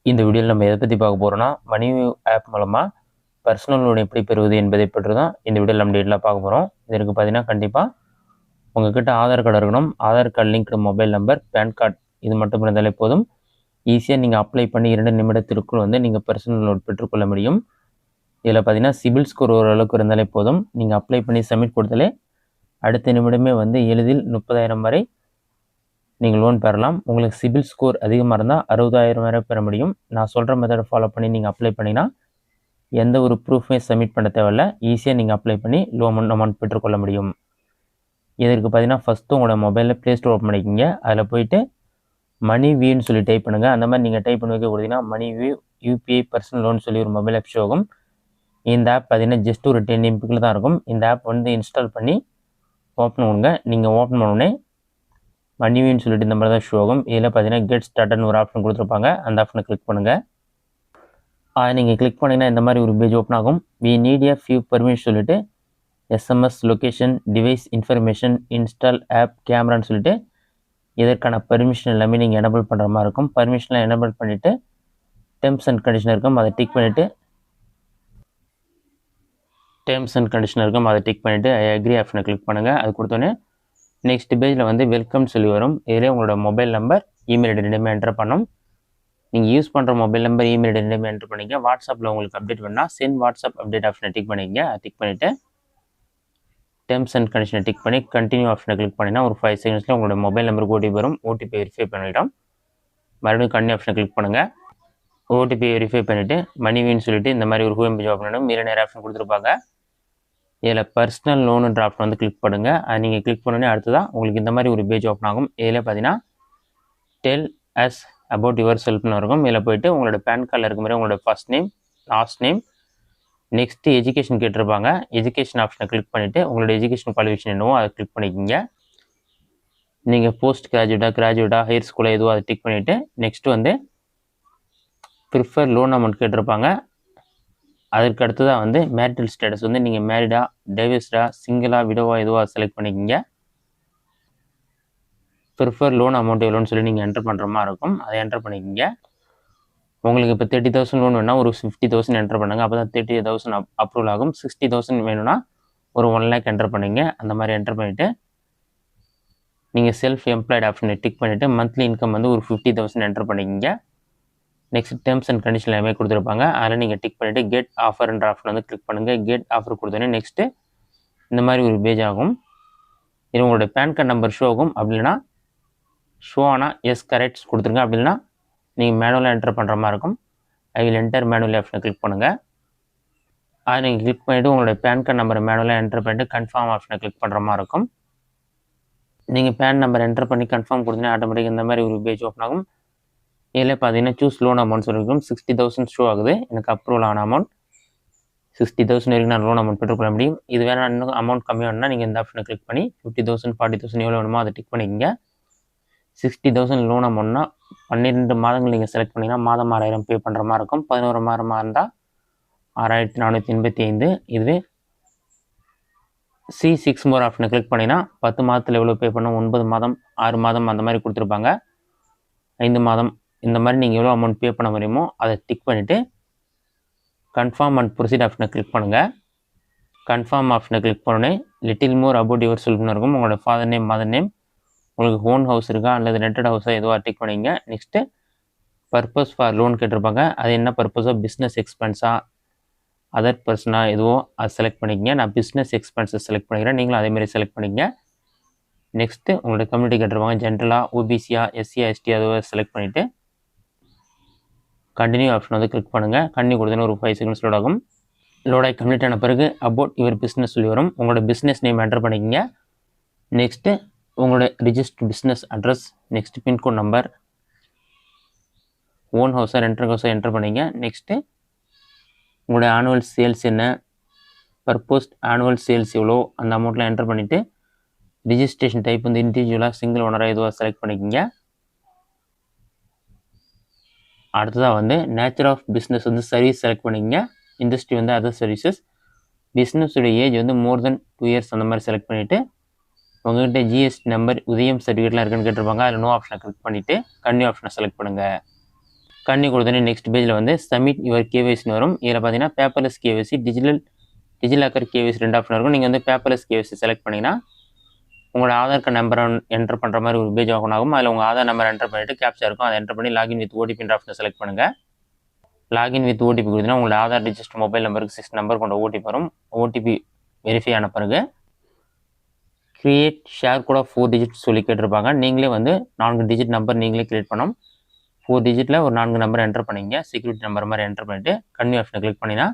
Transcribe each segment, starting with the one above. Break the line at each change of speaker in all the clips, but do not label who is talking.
இந்த வீடியோவில் நம்ம எதை பற்றி பார்க்க போகிறோம்னா மணிவியூ ஆப் மூலமாக பர்சனல் லோன் எப்படி பெறுவது என்பதை பற்றி தான் இந்த வீடியோவில் நம்ம டீட்டெயிலாக பார்க்க போகிறோம். இதற்கு பார்த்தீங்கன்னா கண்டிப்பாக உங்கள்கிட்ட ஆதார் கார்டு இருக்கணும். Aadhaar card linked mobile number, PAN card இது மட்டும் இருந்தாலே போதும். ஈஸியாக நீங்கள் அப்ளை பண்ணி 2 நிமிடத்திற்குள் நீங்கள் பர்சனல் லோன் பெற்றுக்கொள்ள முடியும். இதில் பார்த்தீங்கன்னா சிபில் ஸ்கோர் ஓரளவுக்கு இருந்தாலே போதும். நீங்கள் அப்ளை பண்ணி சப்மிட் கொடுத்தாலே அடுத்த நிமிடமே எளிதில் 30,000 வரை நீங்கள் லோன் பெறலாம். உங்களுக்கு சிபில் ஸ்கோர் அதிகமாக இருந்தால் 60,000 வரை பெற முடியும். நான் சொல்கிற மெத்தடை ஃபாலோ பண்ணி நீங்கள் அப்ளை பண்ணிங்கன்னா எந்த ஒரு ப்ரூஃபுமே சப்மிட் பண்ண தேவையில்ல. ஈஸியாக நீங்கள் அப்ளை பண்ணி லோன் அமௌண்ட் பெற்றுக்கொள்ள முடியும். இதற்கு பார்த்தீங்கன்னா ஃபஸ்ட்டு உங்களோட மொபைலில் ப்ளே ஸ்டோர் ஓப்பன் பண்ணிக்கிங்க. அதில் போய்ட்டு மணிவியூன்னு சொல்லி டைப் பண்ணுங்கள். அந்த மாதிரி நீங்கள் டைப் பண்ணி வைக்க கொடுத்தீங்கன்னா மணிவியூ யூபிஐ பர்சனல் லோன் சொல்லி ஒரு மொபைல் ஆப் ஷோ ஆகும். இந்த ஆப் பார்த்தீங்கன்னா ஜஸ்ட் ஒரு 10 MB தான் இருக்கும். இந்த ஆப் இன்ஸ்டால் பண்ணி ஓப்பன் பண்ணுங்க. நீங்கள் ஓப்பன் பண்ணோடனே மணிவியூன்னு சொல்லிட்டு இந்த மாதிரி தான் ஷோ ஆகும். இதில் பார்த்தீங்கன்னா கெட் ஸ்டார்ட்னு ஒரு ஆப்ஷன் கொடுத்துருப்பாங்க. அந்த ஆப்ஷனை கிளிக் பண்ணுங்கள். நீங்கள் கிளிக் பண்ணிங்கன்னா இந்த மாதிரி ஒரு பேஜ் ஓப்பன் ஆகும். We need a few permission சொல்லிட்டு SMS, location, device information, install app, கேமரான்னு சொல்லிட்டு இதற்கான பர்மிஷன் எல்லாமே நீங்கள் எனபிள் பண்ணுற மாதிரி இருக்கும். பர்மிஷன்லாம் எனபிள் பண்ணிவிட்டு டேர்ம்ஸ் அண்ட் கண்டிஷன் இருக்கும், அதை டிக் பண்ணிவிட்டு ஐ அக்ரி ஆப்ஷனை கிளிக் பண்ணுங்கள். அது கொடுத்தோன்னே நெக்ஸ்ட் பேஜில் வெல்கம் சொல்லி வரும். இதிலே உங்களோட மொபைல் நம்பர், இமெயில் ஐடி ரெண்டுமே என்டர் பண்ணணும். நீங்கள் யூஸ் பண்ணுற மொபைல் நம்பர், இமெயில் ஐடி ரெண்டுமே என்டர் பண்ணிங்க. வாட்ஸ்அப்பில் உங்களுக்கு அப்டேட் வேணால் சென்ட் வாட்ஸ்அப் அப்டேட் ஆப்ஷனை டிக் பண்ணிக்கங்க. அதை டிக் பண்ணிவிட்டு டேர்ம்ஸ் அண்ட் கண்டிஷனை டிக் பண்ணி கண்டினியூ ஆப்ஷனை கிளிக் பண்ணிங்கன்னா ஒரு 5 செகண்ட்ஸில் உங்களோட மொபைல் நம்பருக்கு ஓடிபி வரும். ஓடிபி வெரிஃபை பண்ணிவிட்டோம். மறுபடியும் கண்டினியூ ஆப்ஷனை கிளிக் பண்ணுங்கள். ஓடிபி வெரிஃபை பண்ணிவிட்டு மணிவின்னு சொல்லிட்டு இந்த மாதிரி ஒரு ஹோம் பேஜ் ஓப்பன் பண்ணணும். மேலே நிறைய ஆப்ஷன் கொடுத்துருப்பாங்க. இதில் பர்சனல் லோனுன்ற ஆப்ஷன் கிளிக் பண்ணுங்கள். அது நீங்கள் கிளிக் பண்ணோன்னே அடுத்ததான் உங்களுக்கு இந்த மாதிரி ஒரு பேஜ் ஓப்பன் ஆகும். இதில் பார்த்தீங்கன்னா டெல் அஸ் அபவுட் யுவர் செல்ஃப்னு இருக்கும். இதில் போய்ட்டு உங்களோட பேன் கார்டில் இருக்க மாதிரி உங்களோட first name, last name, next education கேட்டிருப்பாங்க. எஜுகேஷன் ஆப்ஷனை கிளிக் பண்ணிவிட்டு உங்களோட எஜுகேஷன் குவாலிஃபிகேஷன் என்னவோ அதை கிளிக் பண்ணிக்கிங்க. நீங்கள் போஸ்ட் கிராஜுவேட்டா, ஹையர் ஸ்கூலாக எதுவோ அதை டிக் பண்ணிவிட்டு நெக்ஸ்ட்டு ப்ரிஃபர் லோன் அமௌண்ட் கேட்டிருப்பாங்க. அதற்கு அடுத்ததாக மேரிட்டல் ஸ்டேட்டஸ் நீங்கள் மேரிடா, டைவர்ஸ்டா, சிங்கிளா, விடோவா எதுவோ அதை செலக்ட் பண்ணிக்கிங்க. ப்ரிஃபர் லோன் அமௌண்ட் எவ்வளோன்னு சொல்லி நீங்கள் என்டர் பண்ணுற மாதிரி இருக்கும். அதை என்டர் பண்ணிக்கிங்க. உங்களுக்கு இப்போ 30,000 லோன் வேணுன்னா ஒரு 50,000 என்டர் பண்ணுங்கள். அப்போ தான் 30,000 அப்ரூவல் ஆகும். 60,000 வேணும்னா ஒரு 1 lakh என்டர் பண்ணிங்க. அந்த மாதிரி என்டர் பண்ணிவிட்டு நீங்கள் செல்ஃப் எம்ப்ளாய்டு ஆப்ஷனை டிக் பண்ணிவிட்டு மந்த்லி இன்கம் ஒரு 50,000 என்டர் பண்ணிக்கிங்க. நெக்ஸ்ட் டேர்ம்ஸ் அண்ட் கண்டிஷன் எல்லாமே கொடுத்துருப்பாங்க. அதில் நீங்கள் டிக் பண்ணிவிட்டு கெட் ஆஃபர்ன்ற ஆப்ஷன் கிளிக் பண்ணுங்கள். கெட் ஆஃபர் கொடுத்தோன்னே நெக்ஸ்ட்டு இந்த மாதிரி ஒரு பேஜ் ஆகும். இது உங்களோட பேன் கார்டு நம்பர் ஷோ ஆகும். அப்படி இல்லைனா ஷோ ஆனால் எஸ் கரெக்ட்ஸ் கொடுத்துருங்க. அப்படி இல்லைனா நீங்கள் மேனுவலாக என்டர் பண்ணுற மாதிரி இருக்கும். ஐ வில் என்டர் மேனுவல் ஆப்ஷனை கிளிக் பண்ணுங்கள். அதை நீங்கள் கிளிக் பண்ணிவிட்டு உங்களோட பேன் கார்டு நம்பரை மேனுவலாக என்டர் பண்ணிவிட்டு கன்ஃபார்ம் ஆப்ஷனை கிளிக் பண்ணுற மாதிரி இருக்கும். நீங்கள் பேன் நம்பர் என்டர் பண்ணி கன்ஃபார்ம் கொடுத்தீங்கன்னா ஆட்டோமேட்டிக் இந்த மாதிரி ஒரு பேஜ் ஓப்பன் ஆகும். இதில் பார்த்தீங்கன்னா சூஸ் லோன் அமௌண்ட் சொல்லியிருக்கும். 60,000 ஷோ ஆகுது. எனக்கு அப்ரூவல் ஆன அமௌண்ட் 60,000 வரைக்கும் நான் லோன் அமௌண்ட் பெற்றுக்கொள்ள முடியும். இது வேறு இன்னும் அமௌண்ட் கம்மியாகணும்னா நீங்கள் இந்த ஆப்ஷனை கிளிக் பண்ணி 50,000, 40,000 எவ்வளோ வேணுமோ அதை டிக் பண்ணிக்கங்க. 60,000 லோன் அமௌண்ட்னா 12 மாதங்கள் நீங்கள் செலக்ட் பண்ணிங்கன்னா மாதம் 6,000 பே பண்ணுற மாதிரி இருக்கும். 11 மாதமாக இருந்தால் 6,485. இதுவே C6 மோர் ஆப்ஷனை கிளிக் பண்ணிங்கன்னா 10 மாதத்தில் எவ்வளோ பே பண்ணணும், 9 மாதம், 6 மாதம் அந்த மாதிரி கொடுத்துருப்பாங்க. 5 மாதம் இந்த மாதிரி நீங்கள் எவ்வளோ அமௌண்ட் பே பண்ண முடியுமோ அதை டிக் பண்ணிவிட்டு கன்ஃபார்ம் அண்ட் ப்ரொசீட் ஆப்ஷனை கிளிக் பண்ணுங்கள். கன்ஃபார்ம் ஆப்ஷனை கிளிக் பண்ணோன்னே லிட்டில் மோர் அபவுட் யுவர் செல்ஃப்னு இருக்கும். உங்களோட ஃபாதர் நேம், மதர் நேம், உங்களுக்கு ஓன் ஹவுஸ் இருக்கா அல்லது ரெண்டட் ஹவுஸாக எதுவாக டிக் பண்ணிங்க. நெக்ஸ்ட்டு பர்பஸ் ஃபார் லோன் கேட்டிருப்பாங்க. அது என்ன பர்பஸோ, பிஸ்னஸ் எக்ஸ்பென்ஸாக, அதர் பர்சனாக எதுவோ அதை செலக்ட் பண்ணிக்கங்க. நான் பிஸ்னஸ் எக்ஸ்பென்ஸை செலக்ட் பண்ணிக்கிறேன். நீங்களும் அதேமாதிரி செலக்ட் பண்ணிக்கங்க. நெக்ஸ்ட்டு உங்களோட கம்யூனிட்டி கேட்டிருப்பாங்க. ஜென்ரலாக, ஓபிசியா, எஸ்சியா, எஸ்டி அதுவோ செலக்ட் பண்ணிவிட்டு கண்டினியூ ஆப்ஷன் கிளிக் பண்ணுங்கள். கண்டினியூ கொடுத்தோன்னா ஒரு 5 செகண்ட்ஸ் லோட் ஆகும். லோடாகி கம்ப்ளீட் ஆன பிறகு அபவுட் யுவர் பிஸ்னஸ் சொல்லி வரும். உங்களோட பிஸ்னஸ் நேம் என்டர் பண்ணிக்கங்க. நெக்ஸ்ட்டு உங்களோட register business address, next pincode number, own ஹவுஸாக ரெண்டட் ஹவுஸாக என்டர் பண்ணிங்க. நெக்ஸ்ட்டு உங்களோட ஆனுவல் சேல்ஸ் என்ன, பர்போஸ்ட் ஆனுவல் சேல்ஸ் எவ்வளோ அந்த அமௌண்ட்லாம் என்டர் பண்ணிவிட்டு ரிஜிஸ்ட்ரேஷன் டைப் இண்டிவிஜுவலாக, சிங்கிள் ஓனராக எதுவாக செலக்ட் பண்ணிக்கங்க. அடுத்ததாக nature of business service select பண்ணிக்கங்க. Industry other services. பிஸ்னஸோட ஏஜ் மோர் தென் 2 years அந்த மாதிரி செலக்ட் பண்ணிவிட்டு உங்கள்கிட்ட ஜிஎஸ்டி நம்பர், உதயம் சர்டிஃபிகேட்லாம் இருக்குன்னு கேட்டிருப்பாங்க. அதில் நோ ஆப்ஷனை கிளிக் பண்ணிவிட்டு கன்னியூ ஆப்ஷனை செலக்ட் பண்ணுங்கள். கண்ணி கொடுத்தோன்னே நெக்ஸ்ட் பேஜில் வந்து சப்மிட் யுவர் கேவைசின்னு வரும். இதில் பார்த்தீங்கன்னா paperless KYC, DigiLocker KYC 2 option இருக்கும். நீங்கள் வந்து பேப்பர்லெஸ் கேவைசி செலக்ட் பண்ணிங்கன்னா உங்களோட ஆதார் கார்டு நம்பரை என்டர் பண்ணுற மாதிரி ஒரு பேஜ் ஓப்பன் ஆகும். அதில் உங்கள் ஆதார் நம்பர் என்டர் பண்ணிவிட்டு கேப்சா இருக்கும், அதை என்டர் பண்ணி லாகின் வித் ஓடிபின்ற ஆப்ஷனை செலக்ட் பண்ணுங்கள். லாகின் வித் ஓடிபி கொடுத்தீங்கன்னா உங்களோட ஆதார் ரிஜிஸ்டர் மொபைல் நம்பருக்கு 6 நம்பர் கொண்ட ஓடிபி வரும். ஓடிபி வெரிஃபை ஆன பிறகு கிரியேட் ஷேர் கூட 4 டிஜிட் சொல்லி கேட்டிருப்பாங்க. நீங்களே வந்து 4 டிஜிட் நம்பர் நீங்களே கிரியேட் பண்ணணும். 4 டிஜிட்டில் ஒரு 4 நம்பர் என்டர் பண்ணிங்க, செக்யூரிட்டி நம்பர் மாதிரி என்டர் பண்ணிவிட்டு கன்னியூ ஆப்ஷனை கிளிக் பண்ணினா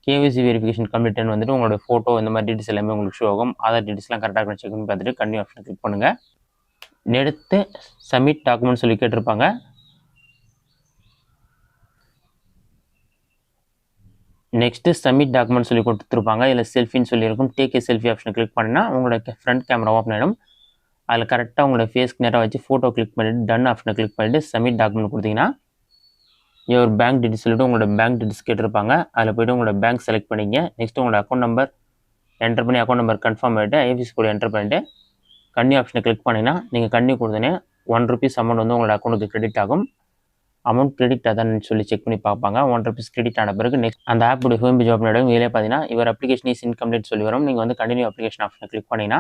கேவிசி வெரிஃபிகேஷன் கம்ப்ளீட்னு வந்துட்டு உங்களோட ஃபோட்டோ இந்த மாதிரி டீட்டெயில்ஸ் எல்லாமே உங்களுக்கு ஷோ ஆகும். ஆதார் டீட்டெயில்ஸ்லாம் கரெக்டாக செக் பண்ணி பார்த்துட்டு கன்னியூ ஆப்ஷனை கிளிக் பண்ணுங்கள். எடுத்து சப்மிட் டாக்குமெண்ட் சொல்லி கேட்டிருப்பாங்க. நெக்ஸ்ட்டு சப்மிட் டாக்குமெண்ட் சொல்லி கொடுத்துருப்பாங்க. இதில் செல்ஃபின்னு சொல்லியிருக்கும். டேக் ஏ செல்ஃபி ஆப்ஷனை கிளிக் பண்ணினா உங்களோட ஃப்ரண்ட் கேமரா ஓப்பன் ஆகிடும். அதில் கரெக்டாக உங்களோட ஃபேஸ்க்கு நேராக வச்சு ஃபோட்டோ கிளிக் பண்ணிவிட்டு டன் ஆப்ஷனை கிளிக் பண்ணிவிட்டு சப்மிட் டாக்குமெண்ட் கொடுத்தீங்கன்னா ஒரு பேங்க் டீட்டெயில்ஸ் சொல்லிட்டு உங்களோட பேங்க் டீட்டெயில்ஸ் கேட்டிருப்பாங்க. அதில் போய்ட்டு உங்களோட பேங்க் செலக்ட் பண்ணிங்க. நெக்ஸ்ட்டு உங்களோட அக்கௌண்ட் நம்பர் என்டர் பண்ணி அக்கௌண்ட் நம்பர் கன்ஃபார்ம் பண்ணிவிட்டு ஐஎஃப்எஸ்சி கோட் என்டர் பண்ணிவிட்டு கன்னியூ ஆப்ஷனை கிளிக் பண்ணிங்கன்னா நீங்கள் கன்னியூ கொடுத்தோன்னே ₹1 அமௌண்ட் வந்து உங்களோட அக்கௌண்ட்டுக்கு கிரெடிட் ஆகும். அமௌண்ட் கிரெடிட் ஆதான்னு சொல்லி செக் பண்ணி பார்ப்பாங்க. ₹1 கிரெடிட் ஆன பிறகு நெக்ஸ்ட் அந்த ஆப்போட ஹோம் பேஜ் ஓப்பன் ஆகிடும். இதிலே பார்த்தீங்கன்னா இவர் அப்ளிகேஷன் இஸ் இன்கம்ப்ளீட் சொல்லி வரும். நீங்கள் வந்து கண்டினியூ அப்ளிகேஷன் ஆப்ஷனை கிளிக் பண்ணிங்கன்னா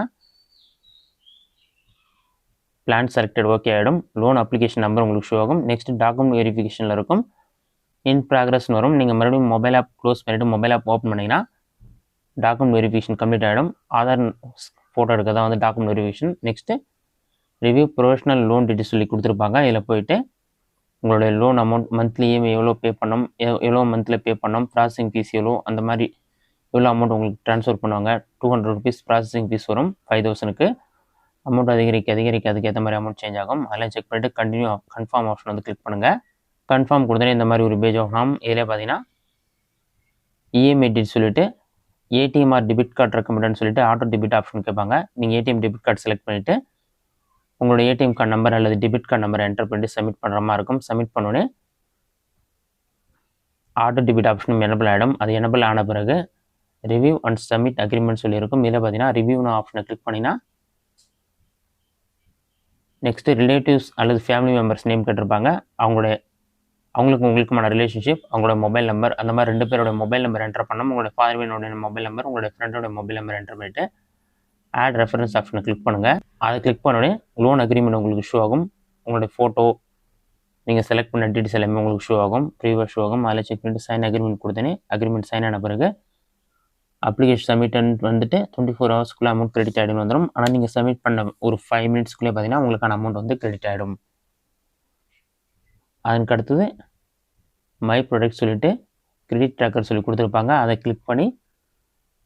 பிளான் செலக்டட் ஓகே ஆகிடும். லோன் அப்ளிகேஷன் நம்பர் உங்களுக்கு ஷோ ஆகும். நெக்ஸ்ட் டாக்குமெண்ட் வெரிஃபிகேஷனில் இருக்கும். இன் ப்ராக்ரஸ்னு வரும். நீங்கள் மறுபடியும் மொபைல் ஆப் க்ளோஸ் பண்ணிவிட்டு மொபைல் ஆப் ஓப்பன் பண்ணிங்கன்னா டாக்குமெண்ட் வெரிஃபிகேஷன் கம்ப்ளீட் ஆகிடும். ஆதார் ஃபோட்டோ எடுக்க தான் வந்து document verification. Next review professional loan details சொல்லி கொடுத்துருப்பாங்க. இதில் போயிட்டு உங்களுடைய லோன் அமௌண்ட் மந்த்லி இஎம்ஐ எவ்வளோ பே பண்ணோம், எவ்வளோ மந்த்தில் பே பண்ணோம், ப்ராசஸிங் ஃபீஸ் எவ்வளோ, அந்த மாதிரி எவ்வளோ அமௌண்ட் உங்களுக்கு ட்ரான்ஸ்ஃபர் பண்ணுவாங்க. ₹200 ப்ராசஸிங் ஃபீஸ் வரும். 5000க்கு அமௌண்ட் அதிகரிக்க அதுக்கேற்ற மாதிரி அமௌண்ட் சேஞ்ச் ஆகும். அதெல்லாம் செக் பண்ணிவிட்டு கண்டினியூ கன்ஃபார்ம் ஆப்ஷன் வந்து கிளிக் பண்ணுங்கள். கன்ஃபார்ம் கொடுத்தோன்னே இந்த மாதிரி ஒரு பேஜ் ஆகும். இதில் பார்த்தீங்கன்னா இஎம்ஐ டீட் சொல்லிட்டு ஏடிஎம் ஆர் டெபிட் கார்டு ரெக்கமெண்டட்னு சொல்லிட்டு ஆட்டோ டெபிட் ஆப்ஷன் கேட்பாங்க. நீங்கள் ஏடிஎம் டெபிட் கார்டு செலக்ட் பண்ணிவிட்டு உங்களோட ஏடிஎம் கார்டு நம்பர் அல்லது டெபிட் கார்டு நம்பரை என்டர் பண்ணிட்டு சப்மிட் பண்ணுற மாதிரி இருக்கும். சப்மிட் பண்ணோடனே ஆட்டோ டெபிட் ஆப்ஷனும் எனபிள் ஆகிடும். அது எனபிள் ஆன பிறகு ரிவ்யூ அண்ட் சப்மிட் அக்ரிமெண்ட் சொல்லியிருக்கும். இதில் பார்த்தீங்கன்னா ரிவ்யூன்னு ஆப்ஷனை கிளிக் பண்ணினா நெக்ஸ்ட்டு ரிலேட்டிவ்ஸ் அல்லது ஃபேமிலி மெம்பர்ஸ் நேம் கேட்டிருப்பாங்க. உங்களுக்குமான ரிலேஷன்ஷிப், அவங்களோட மொபைல் நம்பர், அந்த மாதிரி 2 பேரோட மொபைல் நம்பர் என்டர் பண்ணணும். உங்களோட ஃபாதரோட மொபைல் நம்பர், உங்களோட ஃப்ரெண்டோட மொபைல் நம்பர் என்டர் பண்ணிவிட்டு ஆட் ரெஃபரன்ஸ் ஆப்ஷனை கிளிக் பண்ணுங்கள். அதை கிளிக் பண்ணோடனே லோன் அக்ரிமெண்ட் உங்களுக்கு ஷோ ஆகும். உங்களோட ஃபோட்டோ, நீங்கள் செலக்ட் பண்ண டீட்டெயில்ஸ் எல்லாமே உங்களுக்கு ஷோ ஆகும், ப்ரீவாக ஷோ ஆகும். அதில் செக் பண்ணிட்டு சைன் அக்ரிமெண்ட் கொடுத்தோன்னே அக்ரிமெண்ட் சைன் ஆன பிறகு அப்ளிகேஷன் சப்மிட்னு வந்துட்டு 24 ஹவர்ஸ்க்குள்ளே அமௌண்ட் கிரெடிட் ஆகிடும் வந்துடும். ஆனால் நீங்கள் சப்மிட் பண்ண ஒரு 5 மினிட்ஸ்க்குள்ளே பார்த்தீங்கன்னா உங்களுக்கான அமௌண்ட் வந்து கிரெடிட் ஆகிடும். அதுக்கு அடுத்தது மை ப்ராடக்ட் சொல்லிட்டு கிரெடிட் ட்ராக்கர் சொல்லி கொடுத்துருப்பாங்க. அதை கிளிக் பண்ணி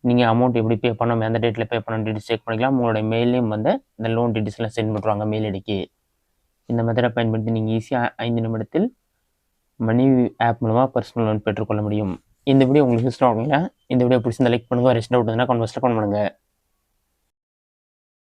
நீங்கள் அமௌண்ட் எப்படி பே பண்ணணும், எந்த டேட்டில் பே பண்ணணும் டீட்டெயில்ஸ் செக் பண்ணிக்கலாம். உங்களோட மெயிலையும் வந்து இந்த லோன் டீட்டெயில்ஸ்லாம் சென்ட் பண்ணுறாங்க மெயில் ஐடிக்கு. இந்த மெத்தடை பயன்படுத்தி நீங்கள் ஈஸியாக 5 நிமிடத்தில் மணி ஆப் மூலமாக பர்சனல் லோன் பெற்றுக்கொள்ள முடியும். இந்த வீடியோ உங்களுக்கு இஷ்டம் ஆகுங்களா? இந்த வீடியோ பிடிச்சிருந்தா லைக் பண்ணுங்கள். ரெஸ்ட் அவுட் இருந்தால் கமெண்ட் பண்ணுங்கள்.